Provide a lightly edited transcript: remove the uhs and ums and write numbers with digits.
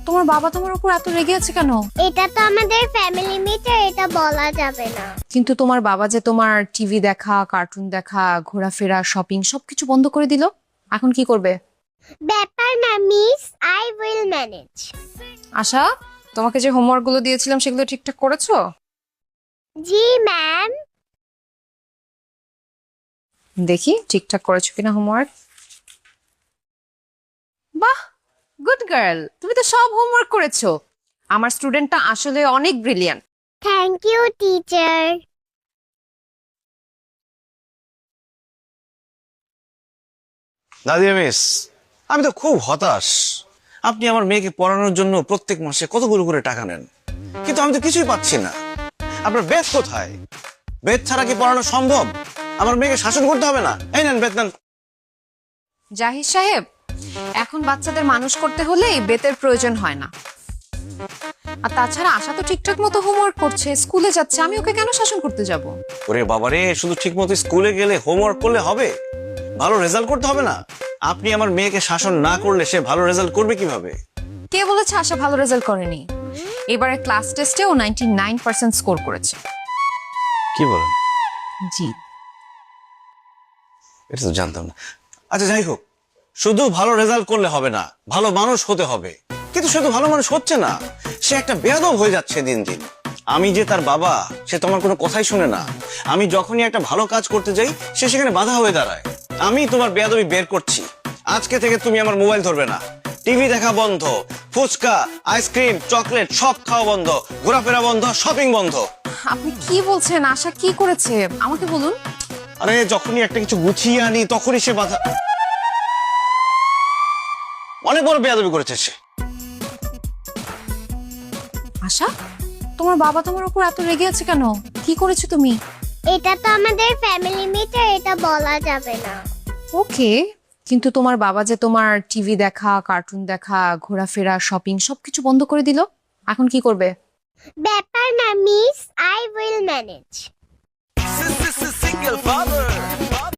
তোমার বাবা তোমার উপর এত রেগে আছে কেন? এটা তো আমাদের ফ্যামিলি মিটার, এটা বলা যাবে না। কিন্তু তোমার বাবা যে তোমার টিভি দেখা, কার্টুন দেখা, ঘোরাফেরা, শপিং সবকিছু বন্ধ করে দিল, এখন কি করবে? ব্যাপার না মিস, আই উইল ম্যানেজ। আশা, তোমাকে যে হোমওয়ার্ক গুলো দিয়েছিলাম সেগুলো ঠিকঠাক করেছো? জি ম্যাম। দেখি ঠিকঠাক করেছো কিনা হোমওয়ার্ক। বাহ, গুড গার্ল, তুমি তো সব হোমওয়ার্ক করেছো। আমার স্টুডেন্টটা আসলে অনেক brilliant. Thank you teacher. Nadia miss, আমি তো খুব হতাশ। আপনি আমার মেয়েকে পড়ানোর জন্য প্রত্যেক মাসে কতগুলো করে টাকা নেন, কিন্তু আমি তো কিছুই পাচ্ছি না। আপনার বেত কোথায়? বেত ছাড়া কি পড়ানো সম্ভব? আমার মেয়েকে শাসন করতে হবে না? এই নেন বেত নেন। জাহিদ সাহেব, এখন বাচ্চাদের মানুষ করতে হলে এই বেতের প্রয়োজন হয় না। আর তাছাড়া আশা তো ঠিকঠাক মতো হোমওয়ার্ক করছে, স্কুলে যাচ্ছে, আমি ওকে কেন শাসন করতে যাব? ওরে বাবারে, শুধু ঠিক মতো স্কুলে গেলে হোমওয়ার্ক করলে হবে? ভালো রেজাল্ট করতে হবে না? আপনি আমার মেয়েকে শাসন না করলে সে ভালো রেজাল্ট করবে কিভাবে? কে বলেছে আশা ভালো রেজাল্ট করেনি? এবারে ক্লাস টেস্টে ও 99% স্কোর করেছে। কি বলেন? জি। এটা তো জানতাম না। আচ্ছা যাই হোক, শুধু ভালো রেজাল্ট করলে হবে না, ভালো মানুষ হতে হবে। কিন্তু সে তো ভালো মানুষ হচ্ছে না, সে একটা বেয়াদব হয়ে যাচ্ছে দিন দিন। আমি যে তার বাবা, সে তোমার কোনো কথাই শুনে না। আমি যখনই একটা ভালো কাজ করতে যাই, সে সেখানে বাধা হয়ে দাঁড়ায়। আমি তোমার বেয়াদবি বের করছি। আজকে থেকে তুমি আমার মোবাইল ধরবে না, টিভি দেখা বন্ধ, ফুচকা, আইসক্রিম, চকলেট সব খাওয়া বন্ধ, ঘোরাফেরা বন্ধ, শপিং বন্ধ। আপনি কি বলছেন? আশা কি করেছে আমাকে বলুন। আরে যখনই একটা কিছু গুছিয়ে আনি তখনই সে বাধা। অনেক বড় বেয়াদবি করেছে সে। আশা, তোমার বাবা তোমার উপর এত রেগে আছে কেন? কি করেছো তুমি? এটা তো আমাদের ফ্যামিলি মিটার, এটা বলা যাবে না। ওকে, কিন্তু তোমার বাবা যে তোমার টিভি দেখা, কার্টুন দেখা, ঘোরাফেরা, শপিং সবকিছু বন্ধ করে দিল, এখন কি করবে? ব্যাপার না miss, I will manage. Single father.